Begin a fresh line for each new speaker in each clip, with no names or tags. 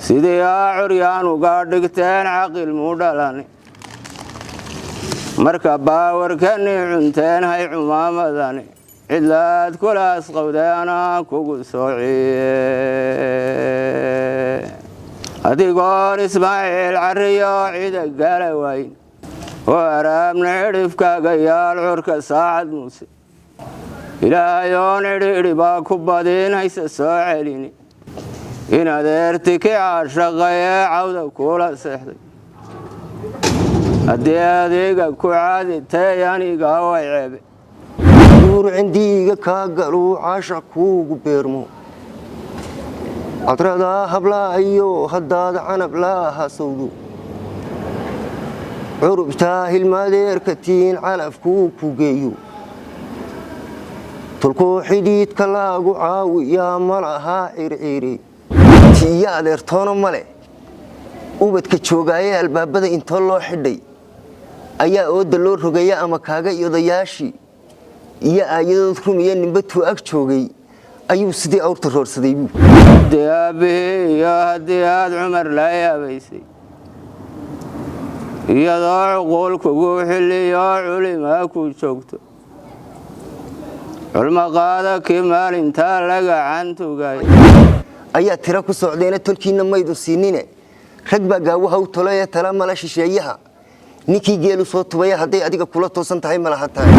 sidii curyaan uga dhigteen caqil mudhalani marka baawarkani cunteen hay cumaamadani cidlaad kulaas qowdeena kugu soociye adigoon ismaaciil cariyo cida gala wayn oo araabna cidhifkaaga yaal curka saacad muuse ilaahayoon cidhiidhi baa ku badinaysa soo celini in adeerti ki caashaqayee cawda kula seexday haddii adeega ku caaditay aniga way ceebe
duur cindiiga kaa galuu caashaq kuugu beermo cadradaa hablaayo haddaad canab laaha sawdo curubtaa hilmaadeerka tiin calafkuu ku geeyo tulkuu xidhiidka laagu caawiyaa ma lahaa circiiri tiiyo adeertoona male ubadka joogaaye albaabada intoo loo xidhay ayaa ooda loo rogaya ama kaaga iyo odayaashii iyo aayadood rumiya nimbatuu ag joogay ayuu sidii awrta roorsaday buu
haddii aabbihii iyo haddii aad cumar la yaabaysay iyadoo cuquul kugu xilliyo culimaa ku joogto culmo qaada kii maalintaa laga cantugay
ayaa tira ku socdeena tolkiina maydu siinine rag baa gaawaha u tolaya tala mala shisheeyaha ninkii geelu soo tubaya hadday adiga kula toosan tahay malaha tahay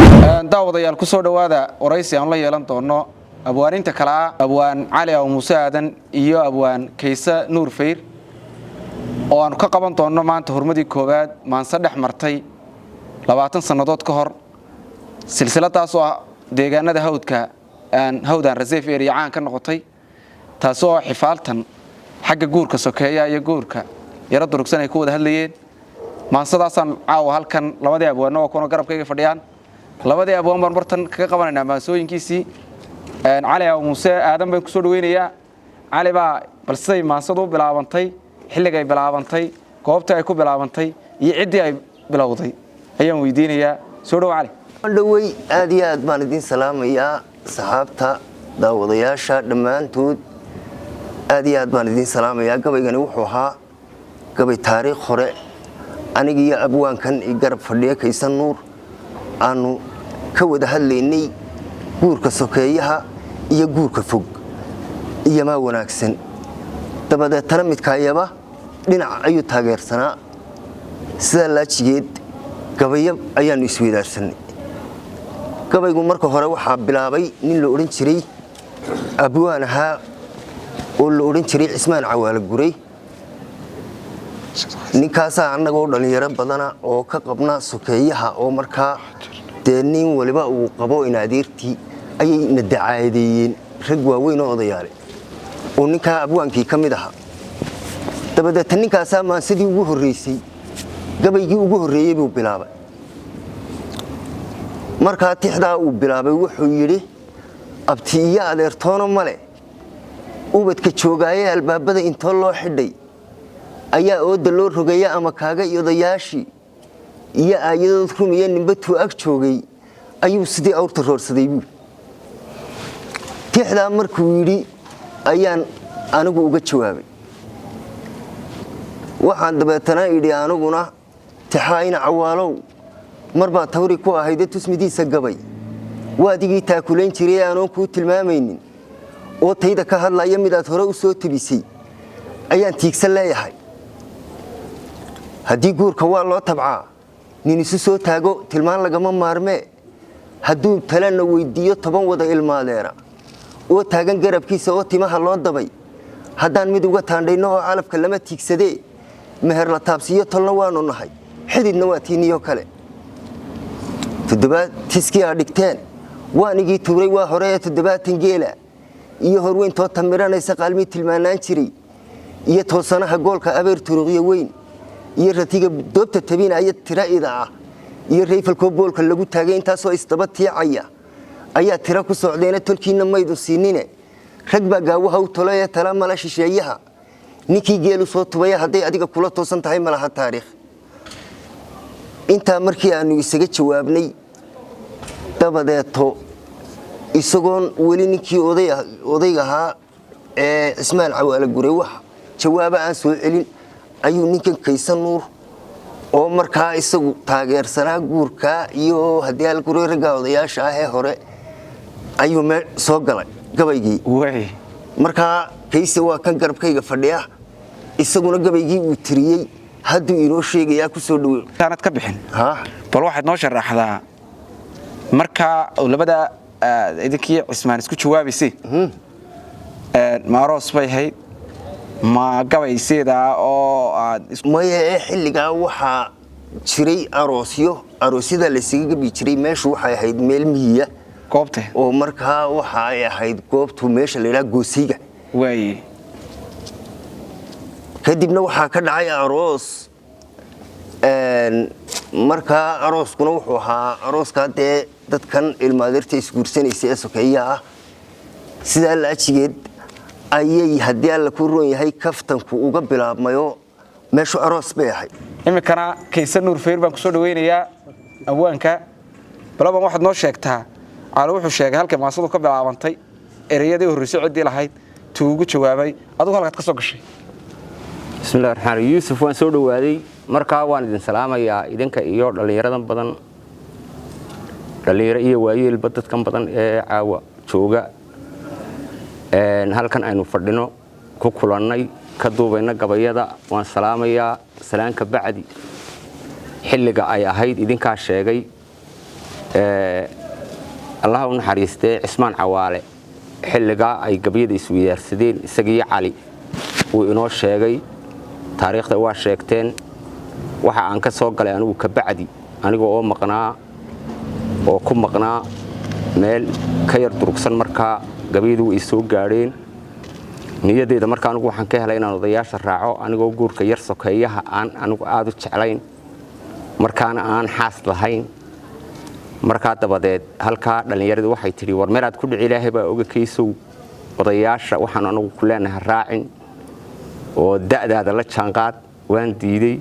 daawadayaal ku soo dhawaada waraysi aan la yeelan doono abwaaninta kala abwaan cali aw muuse aadan iyo abwaan kaysa nuur fayr oo aan ka qaban doono maanta hormadii koowaad maansa dhex martay 20 sanadood ka hor silsiladaas oo deegaanada hawdaan reserve area caan ka noqotay taasoo xifaaltan xagga guurka sokeeya iyo guurka yara durugsan ay ku wada hadlayeen maansadaasaan caawa halkan labadii abwaan oo kuna garabkayga fadhiyaan labadii abwaan baan bartan kaga qabanaynaa maansooyinkiisii cali aw muuse aadan baan ku soo dhaweynayaa cali baa balse maansadu bilaabantay xilligay bilaabantay goobta ay ku bilaabantay iyo cidii ay bilowday ayaan weydiinayaa soo dhaw cali
dhawey aad iyo aad baan idin salaamayaa saxaabta daawadayaasha dhammaantood aad iyo aad baan idin salaamayaa gabaygani wuxuu ahaa gabay taariikh hore aniga iyo abwaankan i garab fadhiya kaysa nuur aanu ka wada hadlaynay guurka sokeeyaha iyo guurka fog iyo maa wanaagsan dabadeetana midkaayaba dhinac ayuu taageersanaa sidaa laajigeed gabayab ayaannu isweydaarsanay gabaygu marka hore waxaa bilaabay nin la odhan jiray abwaan ahaa oo la odhan jiray cismaan cawaalo guray ninkaasaa annagoo dhallinyaro badana oo ka qabna sokeeyaha oo markaa dee nin waliba uu qabo in adeertii ayay na dacaadeeyeen rag waaweyn oo odayaale oo ninkaa abwaankii ka mid ahaa dabadeeta ninkaasaa maansadii ugu horraysay gabaygii ugu horreeyey buu bilaabay markaa tixdaa uu bilaabay wuxuu yidhi abti iyo adeertoona male ubadka joogaaye albaabada intoo loo xidhay ayaa ooda loo rogaya ama kaaga iyo odayaashii iyo aayadood rumiya nimbatuu ag joogay ayuu sidii awrta roorsaday buu tixdaa markuu yidhi ayaan anigu uga jawaabay waxaan dabeetana idhi aniguna tixaayna cawaalow mar baa tawri ku ahayde tusmidiisa gabay waadigii taakulayn jiray aanoon kuu tilmaamaynin oo tayda ka hadlaya midaad hore u soo tebisay ayaan tiigsan leeyahay haddii guurka waa loo tabcaa nin isu soo taago tilmaan lagama maarmee hadduu talena weyddiiyo 10 wada ilmaadeena oo taagan garabkiisa oo timaha loo dabay haddaan mid uga taandhayno oo calafka lama tiigsadee meher la taabsiiyo tolna waanu nahay xididna waa tiiniyo kale tiskii aa dhigteen waanigii tuuray waa hore ee 7 geela iyo horweyntoo tamiranaysa qaalmii tilmaanaan jiray iyo toosanaha goolka abeer turuqyo weyn iyo ratiga doobta tabinaya tira ida ah iyo rayfalkoo boolka lagu taagay intaasoo isdaba tiicaya ayaa tira ku socdeena tolkiina maydu siinine rag baa gaawaha u tolaya tala mala shisheeyaha ninkii geelu soo tubaya hadday adiga kula toosan tahay malaha taariikh intaa markii aanu isaga jawaabnay dabadeeto isagoon weli ninkii odayga ahaa ee cismaan cawaalo guray wax jawaaba aan soo celin ayuu ninkan Kaysa Nuur oo markaa isagu taageersanaa guurka iyo haddii al guriga odayaasha ah ee hore ayuu soo galay gabaygii
way
markaa Kaysa waa kan garabkayga fadhiya isaguna gabaygii uu tiriyay hadduu inoo sheegayaa ku soo dhaweey
taanad ka bixin
ha
bal waxaad noo sharaxdaa marka labada idinkii Cismaan isku jawaabaysay maaroos bay ahayd ma gabayseeda oo
maya xilliga waxa jiray aroosyada la isaga gabi jiray meeshu waxay ahayd meel miyiga
goobta
oo markaa waxa ay ahayd goobtu meesha la yiraahdo Goosiga
way
kadibna waxa ka dhacay aroos markaa arooskuna wuxuu ahaa arooska dadkan ilmaadeerta isguursanaysa ee sokeeyaha sida la ajigeed ayay haddii alla ku roon yahay kaftanku uga bilaabmayo meeshu aroos bay ahayd
imikana Kaysa Nuur Feer baan ku soo dhaweynayaa awaanka balaban waxaad noo sheegtaa calo wuxuu sheegay halka maasadu ka bilaabantay ereyadii horreysay cidii lahayd tuugu jawaabay adigu halkaad ka soo gashay
bismillaahir rahmaanir rahiim Yuusuf waan soo dhawaaday markaa waan idin salaamayaa idinka iyo dhalinyaradan badan dhalinyaro iyo waayeelba dadkan badan ee caawa jooga halkan aynu fadhino ku kulannay ka duubayna gabayada waan salaamayaa salaanka bacdi xilliga ay ahayd idinkaa sheegay Allah u naxariistay Cismaan Cawaale xilliga ay gabayada isweydaarsadeen isagiyo Cali uu inoo sheegay taariikhda waa sheegteen waxa aan ka soo galay anigu ka bacdi aniga oo maqnaa oo ku maqnaa meel ka yar durugsan markaa gabayadu ay soo gaareen niyadeeda markaa anigu waxaan ka helay inaan odayaasha raaco anigoo guurka yar sokeeyaha aan anigu aad u jeclayn markaana aan xaas lahayn markaa dabadeed halkaa dhalinyaradu waxay tiri war meelaad ku dhici Ilaahay baa oga Kaysow odayaasha waxaan anigu ku leenahay raacin oo da'daada la jaanqaad waan diiday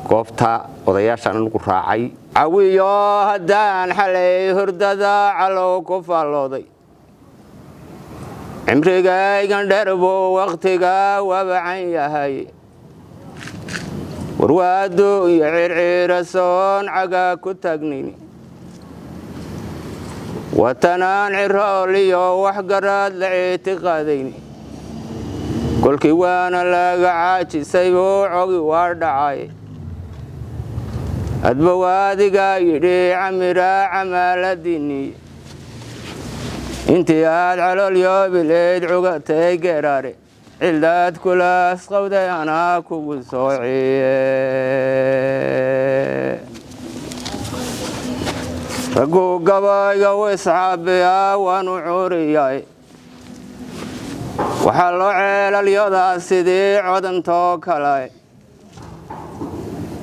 goobta odayaasha anigu raacay cawiyo haddaan xalay hurdada calow ku faalooday cimrigaygan dherbo waqtiga wabacan yahay warwaado iyo circirasoon caga ku taagnin watanaan cirool iyo wax garaad la ictiqaadayn kolkii waana laga caajisay oo cogi waa dhacay adba waadiga yidhi camira camaaladini intii aad calool yoobileed cugatay geraare cilaad kulaas qawday anaa kugu soociye raggu gabayga wisxaabiyaa waanu curiyay waxaa loo ceelalyadaa sidii codantoo kale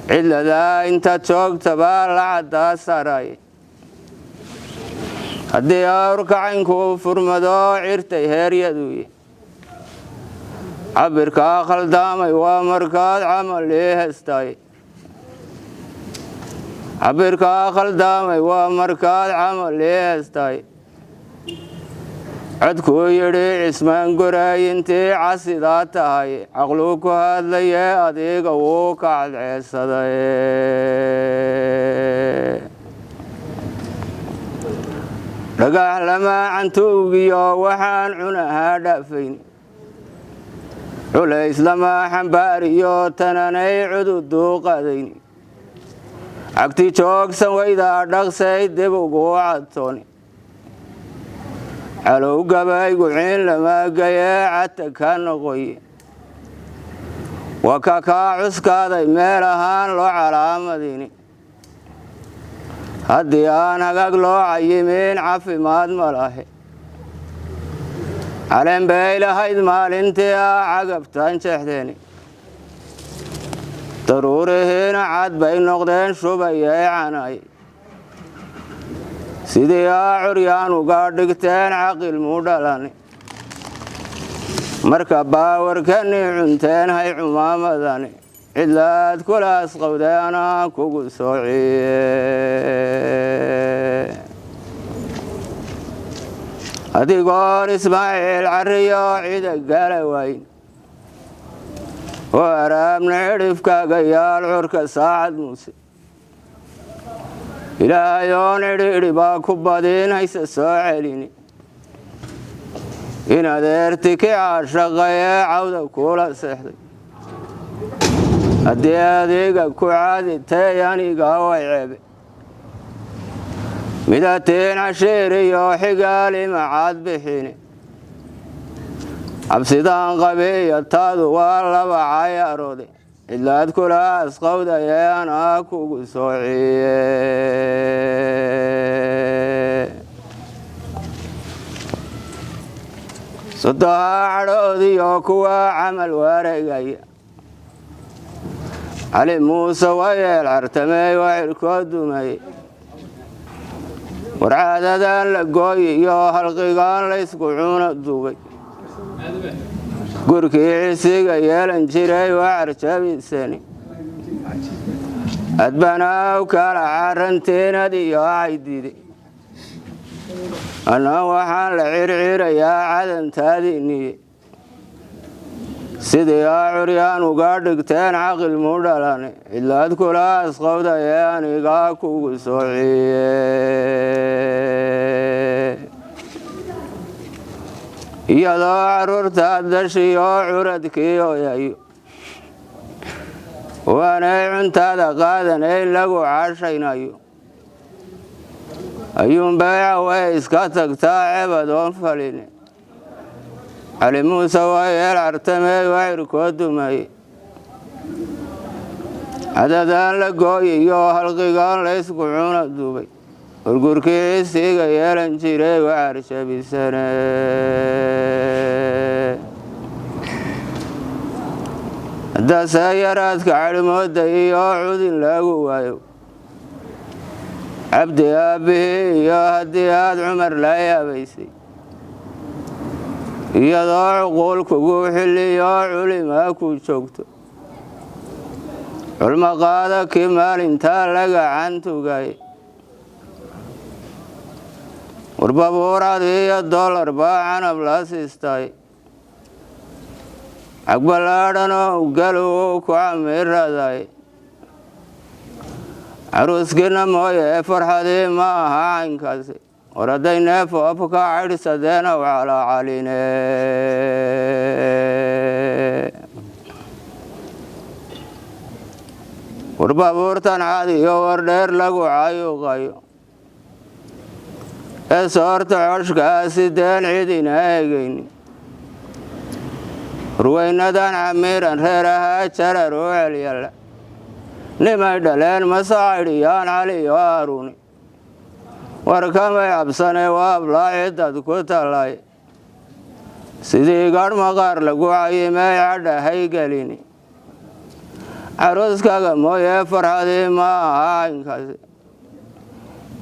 ciladaa intaad joogtaba la caddaa saray haddii awrkacaynku furmado cirtay heeryaduy cabirkaa khaldaamay waa markaad camal ii hestay cabirkaa khaldaamay waa markaad camal ii hestay codkuu yidhi Cismaan Guray intii casidaa tahay caqluu ku hadlaye adiga wuu ka cadceesaday dhagax lama cantuugiyo waxaan cunahaa dhaafayn culays lama xambaariyo tananay cududuu qadayn cagti joogsan waydaa dhaqsay dib ugu cadtooni calow gabaygu ciin lama gaye cata ka noqoy waa ka kaa cuskaaday meel ahaan loo calaamadini haddii aan hagaag loo cayimin caafimaad ma lahe caleen bay lahayd maalintii cagabtaan jeexdeeni daruurihiina cad bay noqdeen shubayay canay sidii curyaan uga dhigteen caqil mu dhalani marka baawarkani cunteen hay cumaamadani cidlaad kulaas qawday anaa kugu soociye adigoon Ismaaciil Cariyo cida gala wayn وأرامنا عرفكاga yaal curka saacad muuse ilaahayoon idhi baa ku badinaysa soo celini in adeerti ki caashaqayee cawda kula seexday haddii adiga ku caaditay aniga way ceebe midatiin cashiiriyo xigaali macaad bixini cabsidaan qabiiyo taadu waa laba cayaarode cidlaad kula asqowdayee anaa kugu soociye sodoha cadhoodiyo kuwa camal wareegaya cali muuse wayeel cartamey waa cirkoo dumay warcaadadan la gooyi iyo halqigaan laysku cuuna dugay gurkii cisiga yeelan jiray waa carjabisani adbanaaw kala carantiinad iyo caydidi anna waxaan la circirayaa cadantaadiniye sidii aa curyaan uga dhigteen caqil mu dhalane cidlaad kula asqowdayee anigaa kugu soociye iyadoo carruurtaad dashiyo curadkii oyayo waanay cuntaada qaadanayn lagu cashaynayo ayuunbay way iska tagtaa cebadoon faline cali muuse wayeel cartamey waa cirkoo dumay cadadaan la gooyiyo halqigaan laysku cuna dubay urgurkii cisiga yeelan jiray waa carjabisane haddase yaraadka cadhimooda iyo cudin lagu waayo cabdi aabbihii iyo haddii aad cumar la yaabaysay iyadoo cuquul kugu xilliyo culimaa ku joogto culmo qaada kii maalintaa lagacan tugay warbabuurad iyo dollar baa canab la siistay cagballaadhanoo galu ku camiraday caruuskina mooye farxadii ma aha caynkaasi war hadday neef afka caydhsadeena wacalaa caline warbabuurtan caadiyo war dheer lagu cayuuqayo ee soorta coshkaasi deen cidina eegayni warweynadan camiiran reer ahaa jarar u celyalla nimay dhaleen masacaydhiyaan caliyo haaruni war kamay cabsane waa ablaaci dad ku tallay sidii gadh maqaar lagu cayimay cadhahay gelini caruuskaga mooye farxadii ma aha caynkaasi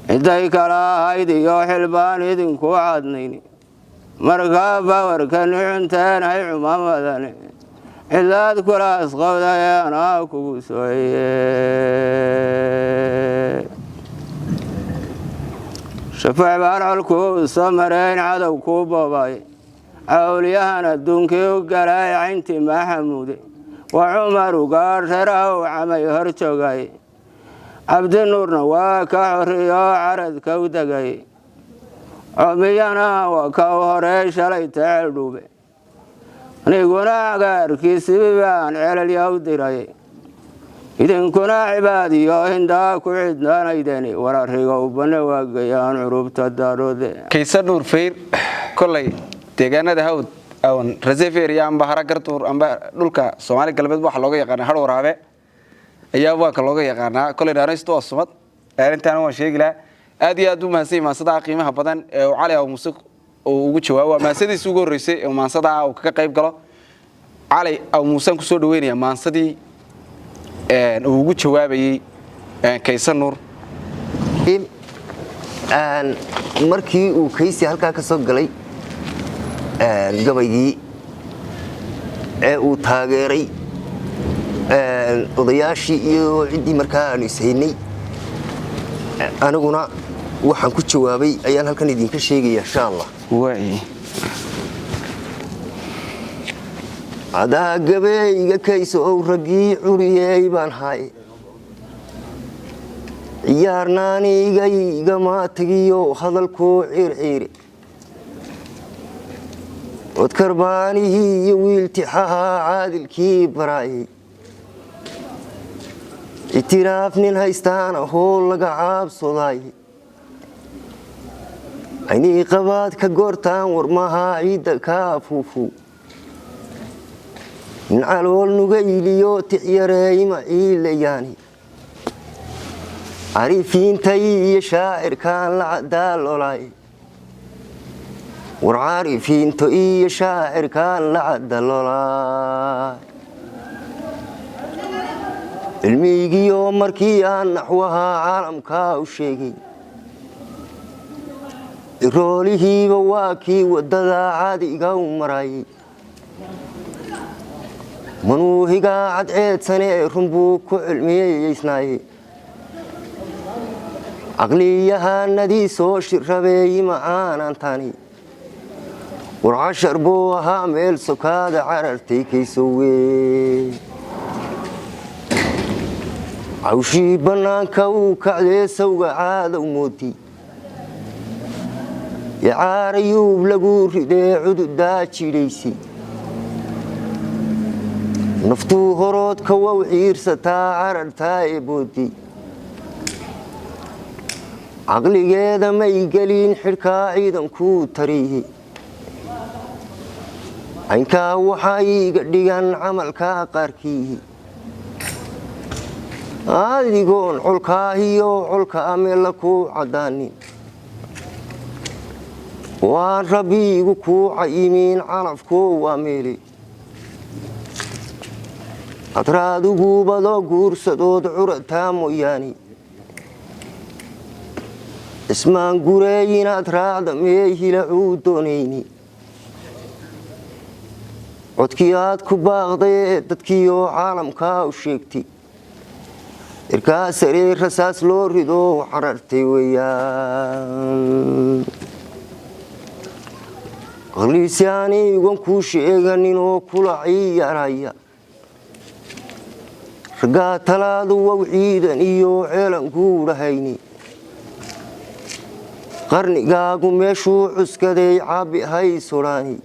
cidday kala ahayd iyo xilbaan idinku cadnayni markaa bawarkani cunteenay cumamadani cidlaad kula asqowdayee anaa kugu soociye shafaac baan colkuu soo marayn cadow kuu boobay cawlyahan adduunkii u galay cayntii maxamuude waa cumar ugaadh reeraha u camay hor joogay cabdinuurna waa ka xoriyo caradka u degay comiyana waa ka u horey shalay tecel dhuube aniguna cagaarkiisibi baan celalya u diray idinkuna cibaadiyo hindaa ku cidnaanaydeni warariga ubane waagayaan curubta daaroode
kaysa nuur fayr kolay deegaanada hawd awan reservoir iyo amba hara gartuur amba dhulka Soomaali galbeed waxa looga yaqaan har waraabe ayaa waa ka looga yaqaanaa kolay dhaanaysto asmad arintan waan sheegilaa aad iyo aad u mahadsan maasada qiimaha badan ee Cali aw Muuse oo ugu jawaabo maasadiis ugu horeysay ee maasada uu ka qayb galo Cali aw Muuse ku soo dhaweynaya maasadii uu ugu jawaabayay kaysa nuur
markii uu kaysi halka ka soo galay gabaygii ee uu taageeray odayaashii iyo cidii markaa aanu ishaynay aniguna waxaan ku jawaabay ayaan halkan idinka sheegaya insha Allah adaa gabayga kayso ow raggii curiyey baan hay ciyaarnaaniigayigama tagiyo hadalkoo circiri codkarbaanihii iyo wiiltixaha caadilkii baraayay itiraaf nin haystaana hool laga caabsodaay aynii qabaad ka goortaan warmaha ciidda ka afuufu nin calool nugayliyo tixyareeyma ciilayaani carifiintay iyo shaacirkaan la cadaalolaay war carifiinto iyo shaacirkaan la cadaalolaay cilmiygiyo markii aan naxwaha caalamkaa u sheegay iroolihiiba waa kii waddada caadiga u marayay manuuhigaa cadceedsanee runbuu ku cilmiyeysnaayey caqliyahanadii soo shirabeeyi macaanan tani war cashar buu ahaa meel sokaada carartay kaysowe cawshii bannaanka uu kacdee sawga caadow moodi yacaarayuub lagu ridee cududaa jidhaysi naftuu horoodka wow ciirsataa carartaa ee boodi caqligeeda may gelin xidhkaa ciidankuu tariyey caynkaa waxaa iiga dhigan camalkaa qaarkii adigoon colkaahiyo colka ameella kuu caddaanin waan rabbiigu kuu cayimiin calafkoo waa meele adraadugubadoo guursadood curataa mooyaane ismaan gureeyinaad raacda mee hilacuu doonayni codkii aad ku baaqday dadkiioo caalamkaa u sheegtay irkaa saree rasaas loo rido carartay weeyaan qaliisi anigon kuu sheeganinoo kula ciyaaraya raggaa talaadu wow ciidan iyo ceelan guudhahayni qarnigaagu meeshuu cuskaday caabi hay sudhaani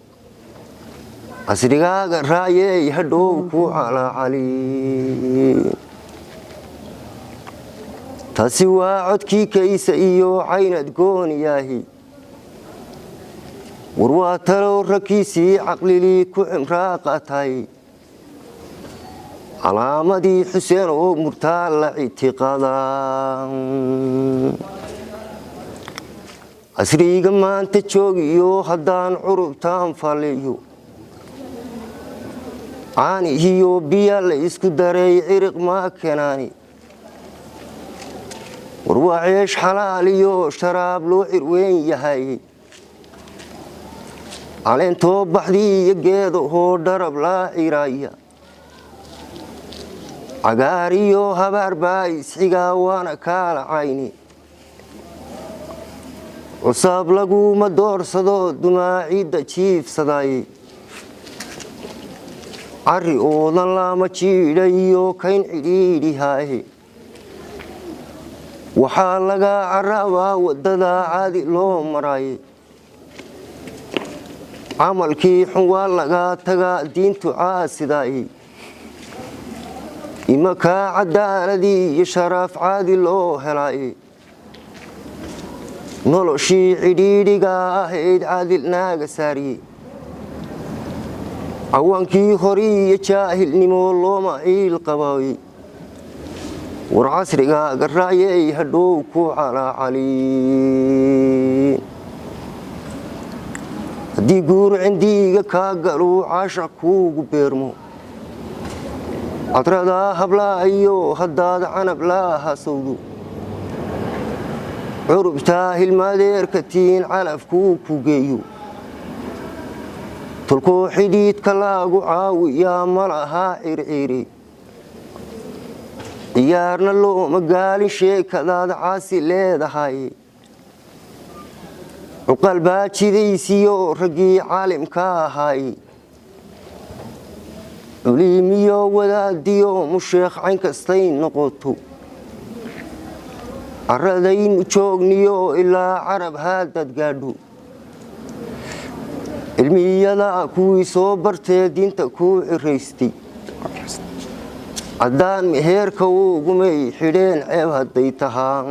casrigaaga raayey hadhow ku calaacali taasi waa codkii kaysa iyo caynad gooniyaahi war waa talow ragkiisii caqlilii ku cimraa qaatay calaamadii xuseen oo murtaa la ictiqaadaa casriga maanta joogiyo haddaan curubtaan falliyo caanihiyo biya la isku daray ciriq maa kenaani war waa ceesh xalaaliyo sharaab loo cirweyn yahay caleentoo baxdii iyo geedahoo dharab laa ciraaya cagaariyo habaar baa isxigaa waana kaala cayni cusaab laguma doorsado dumaacidda jiifsaday cari oodan lama jiidha iyo kayn cidhiidhihaahe waxaa laga carabaa waddada caadi loo maray camalkii xun waa laga tagaa diintu caasiday imakaa cadaaladii iyo sharaaf caadi loo helay noloshii cidhiidhiga ahayd caadil naaga saariye cawaankii hori iyo jaahilnimo looma ciil qabay war casrigaaga raayey hadhow ku calaacali haddii guur cindiiga kaa galuu caashaq kuugu beermo cadradaa hablaa iyo haddaad canab laa hasowdo curubtaa hilmaadeerka tiin calafkuu ku geeyo tolkoo xidhiidka laagu caawiyaa ma lahaa circiri ciyaarna looma gaalin sheekadaad caasi leedahay cuqal baa jidaysiyo raggii caalimka ahay culiimiyo wadaadiyo musheekh cayn kastay noqoto caradaynu joogniyo ilaa carab haadad gaadho cilmiyada kuwii soo bartee diinta kuu ciraystay caddaan meheerka ugumay xidheen ceeb hadday tahaan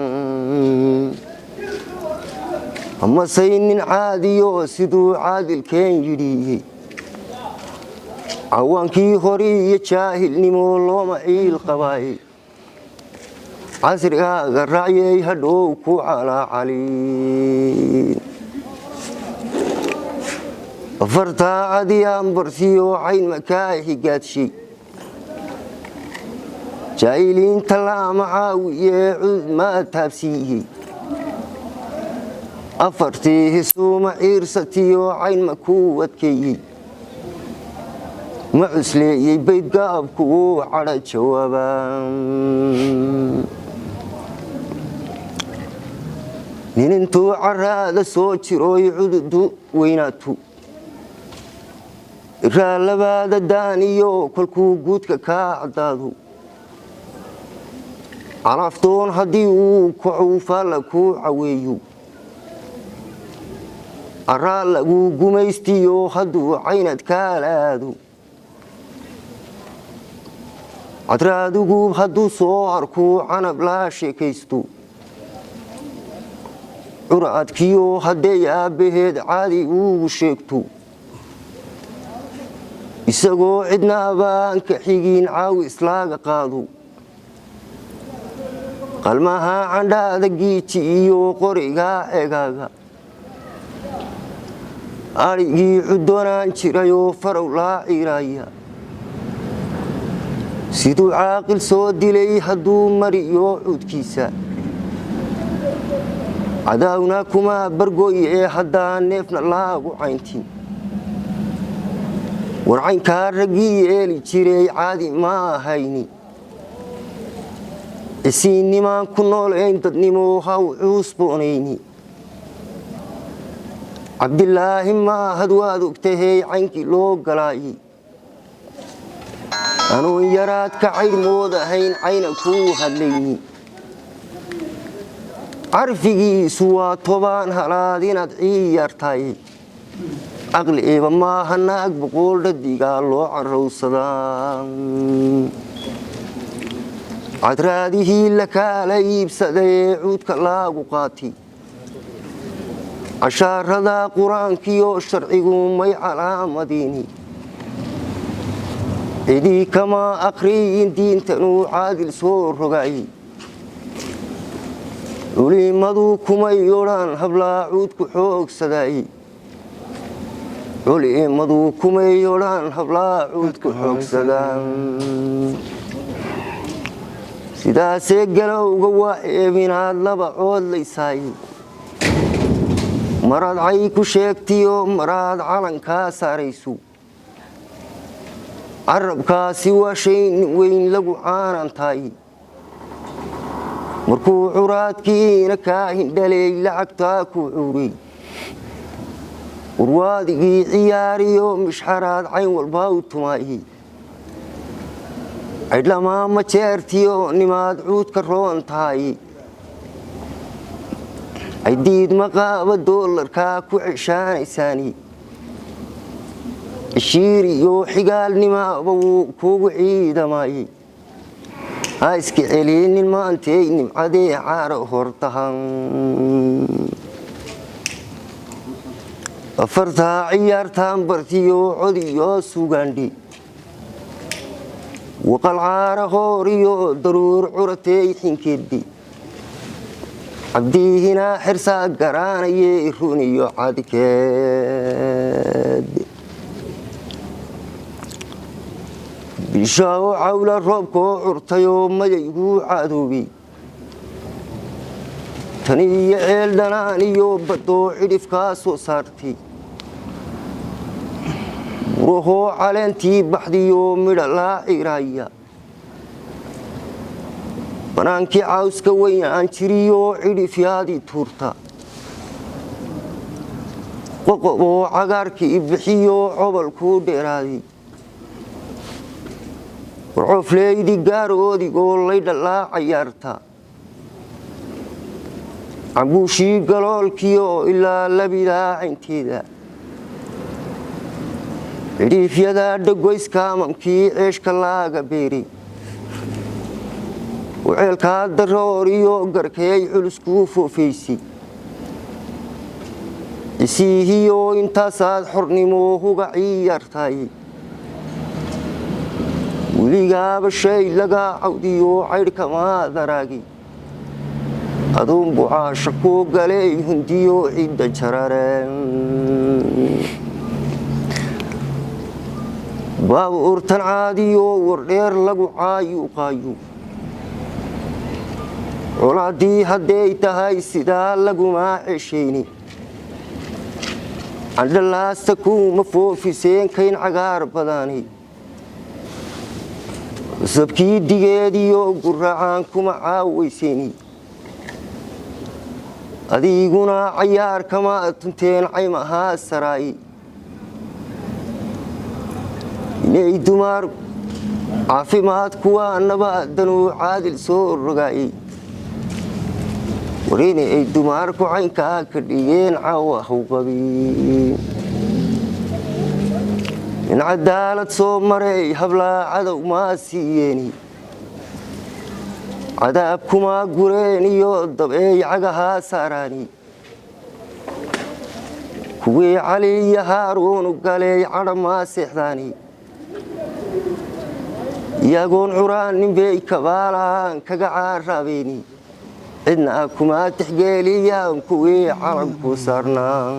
amasay nin caadiyo siduu caadilkeen yidhi cawaankii hore iyo jaahilnimo looma ciil qabaay casrigaaga racyay hadhow ku calaacalin afartaa cadiyaan barsiyo cayn makaa higaadshay jaahiliinta laama caawiyee cudud maa taabsiiyey afartii hisuuma ciirsatiyo cayn ma kuu adkeeyey ma cusleeyey baydgaabku uu cadha jawaabaan nin intuu caraada soo jirooy cududu weynaatu iraa labaada daaniyo kolkuu guudka kaa caddaado calaftoon haddii uu kacuufaalla kuu caweeyo caraa laguu gumaystiyo hadduu caynad kaalaado cadraadigu hadduu soo arkuu canab laa sheekaysto curcadkiyo hadday aabbaheed caadi uugu sheegto isagoo cidnaaba aan ka xigin caawi islaaga qaado qalmaha candhaada giiji iyo qorigaa egaaga adhigii cuddoonaan jirayoo farow laa ciiraaya siduu caaqil soo dilay hadduu mariyo cuudkiisa cadaawna kuma bargoy ee haddaan neefna laagu cayntin warcaynkaa raggii yeeli jiray caadi ma ahayni isiinnimaan ku noolayn dadnimo haw cuusboonayni cabdilaahi maahad waad ogtahey caynkii loo galaayay anuun yaraad ka caydhmood ahayn cayna kuu hadlayni carfigiisu waa 10 halaad inaad ciyaartaay caqli eeba maaha naag boqol dhadigaa loo carowsadaa cadraadihii la kaala iibsaday cuudka laagu qaatay cashaarada qur-aankiyo sharcigu may calaamadiini cidii kama aqriyin diintanuu caadil soo rogaayay culimadu kumay odhan hablaa cuudku xoogsadayay culimadu kumay odhan hablaa cuudku xoogsadaan sidaasee galowga waa eebinaad laba cood laysaayay maraad cay ku sheegtiyo maraad calankaa saarayso carabkaasi waa shay nin weyn lagu caanantaay markuu curaadkiina kaa hindhaley lacagtaa ku cuuray warwaadigii ciyaariyo mishxaraad cayn walbaa u tumaayey cidhlamaa ma jeertiyo nimaad cuudka roon tahay cidiid maqaaba doolarkaa ku ceshaanaysaani ishiir iyo xigaalnimaaba wuu kugu ciidamaayey ha iska celinin maantay nimcadee caara hortahan afartaa ciyaartaan bartiyo codiyo sugaandhi waqal caara hooriyo daruur curatey xinkeeddi cabdiihina xirsaa garaanaye runiyo cadkeed bishaao cawla roobkoo curtayoo mayayguu cadoobay tani iyo ceel dhanaan iyo baddoo cidhifkaa soo saartay burahoo caleentii baxdiyo midha laa ciiraaya banaankii cawska weynaan jiriyoo cidhifyaadii tuurta qoqoboo cagaarkii bixiyo cobolkuu dheeraaday warcufleydii gaaroodiigoo lay dhalaa cayaarta cambuushii galoolkiioo ilaa labidaacinteeda cidhiifyada dhagoyskaamankii ceeshka laaga beeray وعيلكا الدروريو قركي علسكو فوفيسي إسيهيو انتاساد حرنموه قعيارتاي وليقا بالشي لقا عوديو عيركا ما دراقي أدوم بعاشقو قلي هنديو عيد جرارين باب أورتن عاديو ورير لقو عايو قايو colaadii hadday tahay sidaa laguma ceshayni candhalaasta kuuma foofiseen kayn cagaar badani sabkii digeediyo guracaan kuma caawaysayni adiguna cayaar kama tunteen caymahaa saraayi inay dumar caafimaad kuwa nabaadanuu caadil soo rogaayay وريني أي دمار كوعين كاكدين عوا خوبي من عدالة صومري هبلا عدو ما سيني عذابكما قريني يوضب اي عقها ساراني كوي علي هارون وقالي عرما سيحداني يقون عران نبي كبالان كقعار رابيني إدنا كما تحقيلي يا كوي عربكو صارنا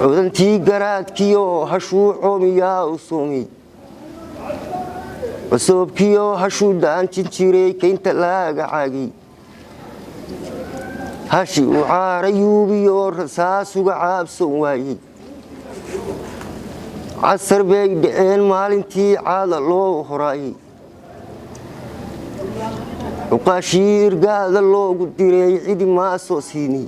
عودنتي قرات كيو هشو عومي يا وصومي وصوب كيو هشو دان تنشيري كين تلاقى عاقي هاشي وعار يوبي رساس وقعاب سواي عصر بيك دعين مالنتي عاد الله هراي وقاشير قاد الله قدري عيد ما سوسيني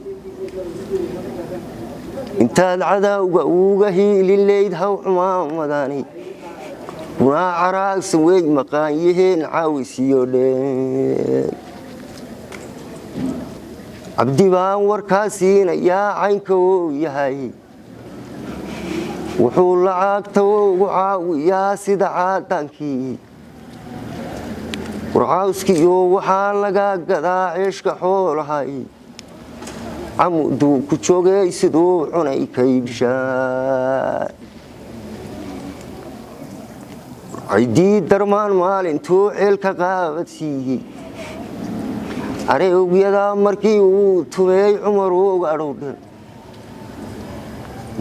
انت العذا وقهي لليد هو حمام مداني ونا عراق سويج مقايهن عاوسيو لين عبدي بان وركاسين يا عينكو يهاي وحول عاقتو وعاوي يا سيدعاتانكي warcawskiyo waxaa laga gadaa ceeshka xoolahay camuduu ku joogay siduu cunay kaybshaa ciidii darmaan maalintuu ceelka qaabadsiiyey areewyada markii uu tumey cumar uga adhowdhan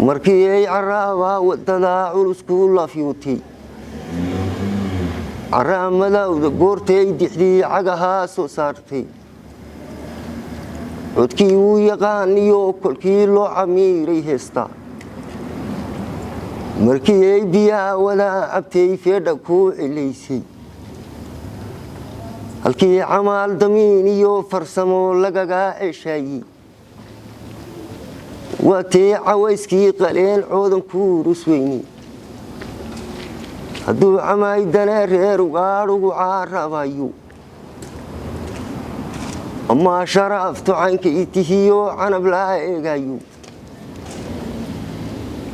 markii ay caraabaa wadada culusku lafyuutay عرامداودا goortay dixdii cagaha soo saartay codkii uu yaqaaniyo kolkii loo camiiray heesta markii ay biyaa wada abtay feedha ku cilaysay halkii camaal damiin iyo farsamo lagaga ceshaayay waatee cawayskii qaleen coodan ku rusweyni hadduu camaydana reer ugaadhugu caarabayo amaa sharaftu caynka itihiyo canab laa eegayo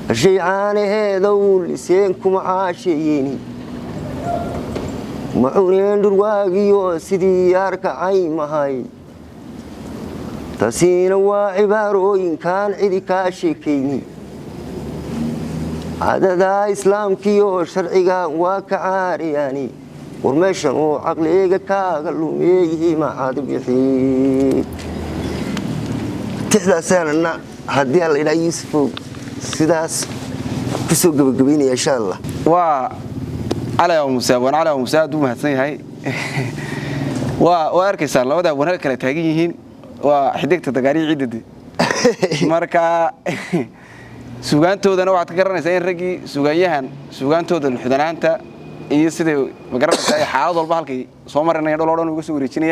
hashay caanaheeda uu liseen kuma caasheeyeni ma cuneen dhurwaagiyo sidii yaarka caymahay taasiina waa cibaarooyinkaan cidi kaa sheekayni عددا إسلامكيو شرعيغا وكعارياني ورمشان وعقليغا كاغلوميه ما عاد بيحي تحدى سنة هدي الله إلى يوسف سيداس كسو قبقبيني إن شاء الله
على يوم مساء وانا على يوم مساء دوم هاتساني هاي واركيسان لو دا وانا كلا تاقيهين وحديك تتقاري عيددي marka suugaantoodana waxaad ka garanaysaa in ragii suugaanyahan suugaantooda xudanaanta iyo sidii ma garanaysaa xaalad walba halkay soo marinayaan dhul oo dhan uga soo wareejinayaan